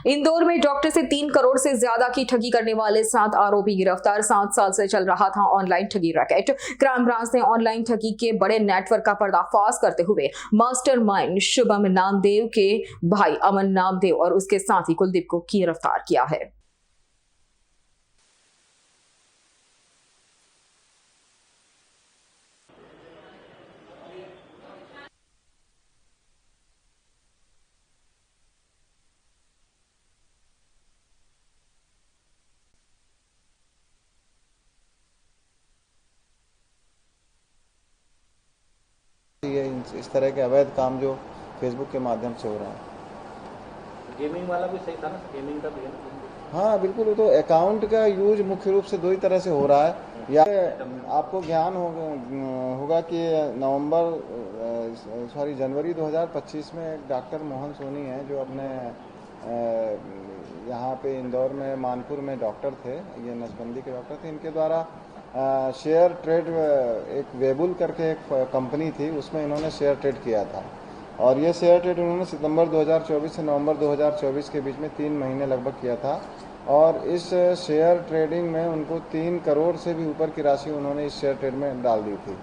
इंदौर में डॉक्टर से 3 करोड़ से ज्यादा की ठगी करने वाले 7 आरोपी गिरफ्तार। 7 साल से चल रहा था ऑनलाइन ठगी रैकेट। क्राइम ब्रांच ने ऑनलाइन ठगी के बड़े नेटवर्क का पर्दाफाश करते हुए मास्टरमाइंड शुभम नामदेव के भाई अमन नामदेव और उसके साथी कुलदीप को गिरफ्तार किया है। ये इस तरह के अवैध काम जो फेसबुक के माध्यम से हो रहे हैं। गेमिंग वाला भी सही था ना, गेमिंग का भी है ना? हाँ बिल्कुल, वो तो अकाउंट का यूज मुख्य रूप से दो ही तरह से हो रहा है। या आपको ज्ञान होगा कि जनवरी 2025 में एक डॉक्टर मोहन सोनी हैं जो अपने यहाँ पे इंदौर में मानपुर में डॉक्टर थे, ये नसबंदी के डॉक्टर थे। इनके द्वारा शेयर ट्रेड, एक वेबुल करके एक कंपनी थी, उसमें इन्होंने शेयर ट्रेड किया था। और ये शेयर ट्रेड उन्होंने सितंबर 2024 से नवंबर 2024 के बीच में 3 महीने लगभग किया था। और इस शेयर ट्रेडिंग में उनको 3 करोड़ से भी ऊपर की राशि उन्होंने इस शेयर ट्रेड में डाल दी थी।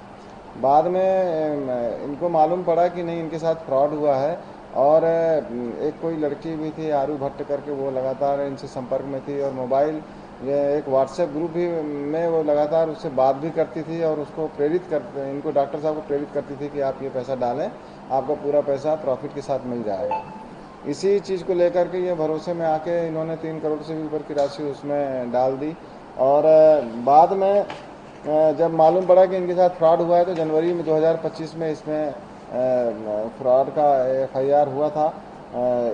बाद में इनको मालूम पड़ा कि नहीं, इनके साथ फ्रॉड हुआ है। और एक कोई लड़की भी थी आरू भट्ट करके, वो लगातार इनसे संपर्क में थी और मोबाइल एक व्हाट्सएप ग्रुप भी में वो लगातार उससे बात भी करती थी और उसको इनको डॉक्टर साहब को प्रेरित करती थी कि आप ये पैसा डालें, आपका पूरा पैसा प्रॉफिट के साथ मिल जाएगा। इसी चीज़ को लेकर के ये भरोसे में आके इन्होंने 3 करोड़ से भी ऊपर की राशि उसमें डाल दी। और बाद में जब मालूम पड़ा कि इनके साथ फ्रॉड हुआ है तो जनवरी में 2025 में इसमें फ्रॉड का FIR हुआ था।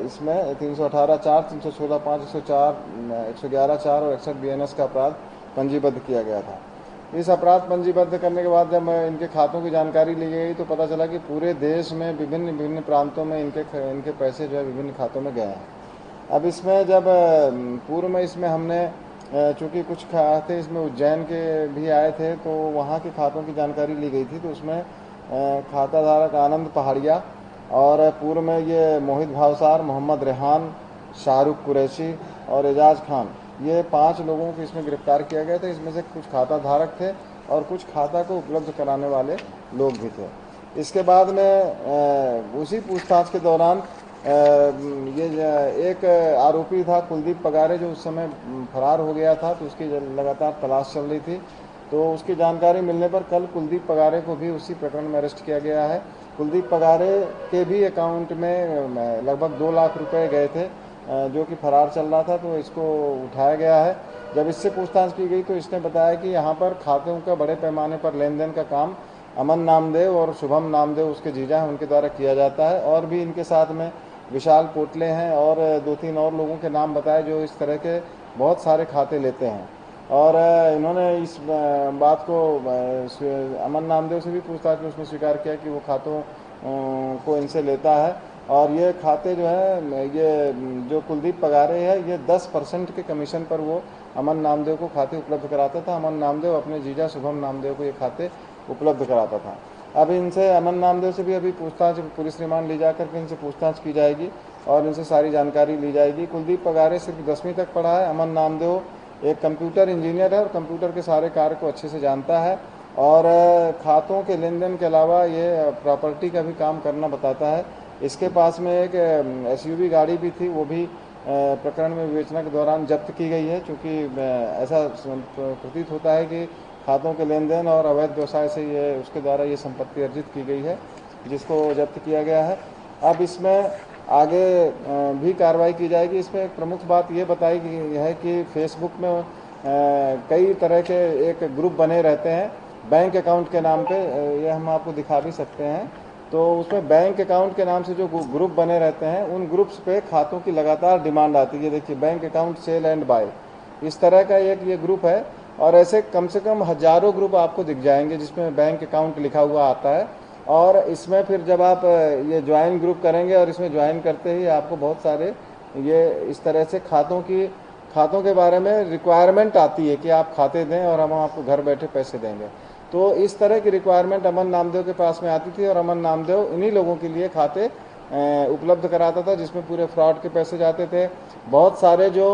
इसमें 318(4), 316(5), 104, 111(4) और 61 BNS का अपराध पंजीबद्ध किया गया था। इस अपराध पंजीबद्ध करने के बाद जब इनके खातों की जानकारी ली गई तो पता चला कि पूरे देश में विभिन्न प्रांतों में इनके पैसे जो है विभिन्न खातों में गए हैं। अब इसमें जब पूर्व में इसमें हमने चूँकि कुछ खाते इसमें उज्जैन के भी आए थे तो वहाँ के खातों की जानकारी ली गई थी। तो उसमें खाता धारक आनंद पहाड़िया और पूर्व में ये मोहित भावसार, मोहम्मद रेहान, शाहरुख कुरैशी और एजाज खान, ये 5 लोगों को इसमें गिरफ्तार किया गया था। इसमें से कुछ खाता धारक थे और कुछ खाता को उपलब्ध कराने वाले लोग भी थे। इसके बाद में उसी पूछताछ के दौरान ये एक आरोपी था कुलदीप पगारे, जो उस समय फरार हो गया था, तो उसकी लगातार तलाश चल रही थी। तो उसकी जानकारी मिलने पर कल कुलदीप पगारे को भी उसी प्रकरण में अरेस्ट किया गया है। कुलदीप पगारे के भी अकाउंट में लगभग 2 लाख रुपए गए थे जो कि फरार चल रहा था, तो इसको उठाया गया है। जब इससे पूछताछ की गई तो इसने बताया कि यहाँ पर खातों का बड़े पैमाने पर लेन देन का काम अमन नामदेव और शुभम नामदेव, उसके जीजा हैं, उनके द्वारा किया जाता है। और भी इनके साथ में विशाल पोटले हैं और 2-3 और लोगों के नाम बताए जो इस तरह के बहुत सारे खाते लेते हैं। और इन्होंने इस बात को अमन नामदेव से भी पूछताछ में उसने स्वीकार किया कि वो खातों को इनसे लेता है। और ये खाते जो है, ये जो कुलदीप पगारे है, ये 10% के कमीशन पर वो अमन नामदेव को खाते उपलब्ध कराता था। अमन नामदेव अपने जीजा शुभम नामदेव को ये खाते उपलब्ध कराता था। अब इनसे अमन नामदेव से भी अभी पूछताछ, पुलिस रिमांड ली जाकर के इनसे पूछताछ की जाएगी और इनसे सारी जानकारी ली जाएगी। कुलदीप पगारे सिर्फ 10वीं तक पढ़ा है। अमन नामदेव एक कंप्यूटर इंजीनियर है और कंप्यूटर के सारे कार्य को अच्छे से जानता है। और खातों के लेन देन के अलावा ये प्रॉपर्टी का भी काम करना बताता है। इसके पास में एक SUV गाड़ी भी थी, वो भी प्रकरण में विवेचना के दौरान जब्त की गई है, क्योंकि ऐसा प्रतीत होता है कि खातों के लेन देन और अवैध व्यवसाय से ये उसके द्वारा ये संपत्ति अर्जित की गई है, जिसको जब्त किया गया है। अब इसमें आगे भी कार्रवाई की जाएगी। इसमें एक प्रमुख बात ये बताई गई है कि फेसबुक में कई तरह के एक ग्रुप बने रहते हैं बैंक अकाउंट के नाम पे, ये हम आपको दिखा भी सकते हैं। तो उसमें बैंक अकाउंट के नाम से जो ग्रुप बने रहते हैं, उन ग्रुप्स पे खातों की लगातार डिमांड आती है। देखिए, bank account sell and buy, इस तरह का एक ये ग्रुप है। और ऐसे कम से कम हजारों ग्रुप आपको दिख जाएंगे जिसमें बैंक अकाउंट लिखा हुआ आता है। और इसमें फिर जब आप ये ज्वाइन ग्रुप करेंगे और इसमें ज्वाइन करते ही आपको बहुत सारे ये इस तरह से खातों के बारे में रिक्वायरमेंट आती है कि आप खाते दें और हम आपको घर बैठे पैसे देंगे। तो इस तरह की रिक्वायरमेंट अमन नामदेव के पास में आती थी और अमन नामदेव इन्हीं लोगों के लिए खाते उपलब्ध कराता था, जिसमें पूरे फ्रॉड के पैसे जाते थे। बहुत सारे जो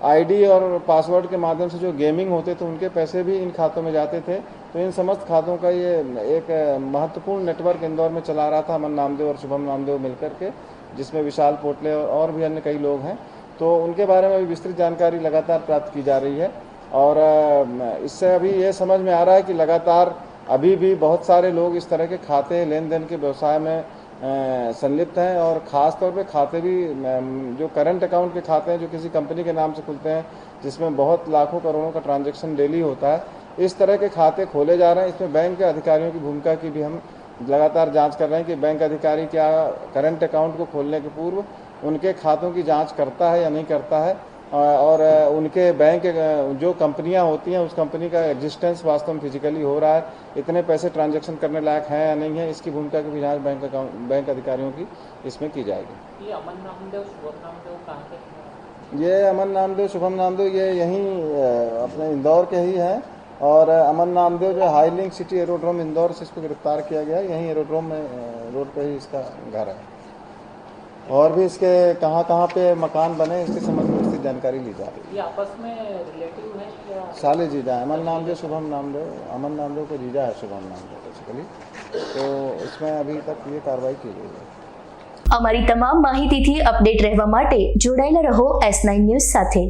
आईडी और पासवर्ड के माध्यम से जो गेमिंग होते थे उनके पैसे भी इन खातों में जाते थे। तो इन समस्त खातों का ये एक महत्वपूर्ण नेटवर्क इंदौर में चला रहा था अमन नामदेव और शुभम नामदेव मिलकर के, जिसमें विशाल पोटले और भी अन्य कई लोग हैं। तो उनके बारे में भी विस्तृत जानकारी लगातार प्राप्त की जा रही है और इससे अभी ये समझ में आ रहा है कि लगातार अभी भी बहुत सारे लोग इस तरह के खाते लेन देन के व्यवसाय में संलिप्त हैं और ख़ास तौर पे खाते भी जो करंट अकाउंट के खाते हैं जो किसी कंपनी के नाम से खुलते हैं, जिसमें बहुत लाखों करोड़ों का ट्रांजैक्शन डेली होता है, इस तरह के खाते खोले जा रहे हैं। इसमें बैंक के अधिकारियों की भूमिका की भी हम लगातार जांच कर रहे हैं कि बैंक अधिकारी क्या करंट अकाउंट को खोलने के पूर्व उनके खातों की जांच करता है या नहीं करता है, और उनके बैंक जो कंपनियां होती हैं उस कंपनी का एग्जिस्टेंस वास्तव में फिजिकली हो रहा है, इतने पैसे ट्रांजैक्शन करने लायक हैं या नहीं है, इसकी भूमिका की भी जाँच बैंक अधिकारियों की इसमें की जाएगी। ये अमन नामदेव शुभम नामदेव कहाँ के? ये अमन नामदेव शुभम नामदेव ये यहीं अपने इंदौर के ही हैं और अमन नामदेव जो high link city aerodrome Indore से इसको गिरफ्तार किया गया, यहीं एरोड्रोम में रोड पे ही इसका घर है। और भी इसके कहाँ कहाँ पे मकान बने इसके संबंध में इसकी जानकारी ली जा रही है। ये आपस में रिलेटिव है या? साले जीजा अमन नामदेव शुभम नामदेव, अमन नामदेव को जीजा है शुभम नामदेव बेसिकली, तो इसमें अभी तक ये कार्रवाई की गई है। અમારી તમામ માહિતીથી અપડેટ રહેવા માટે જોડાયેલા રહો S9 ન્યૂઝ સાથે।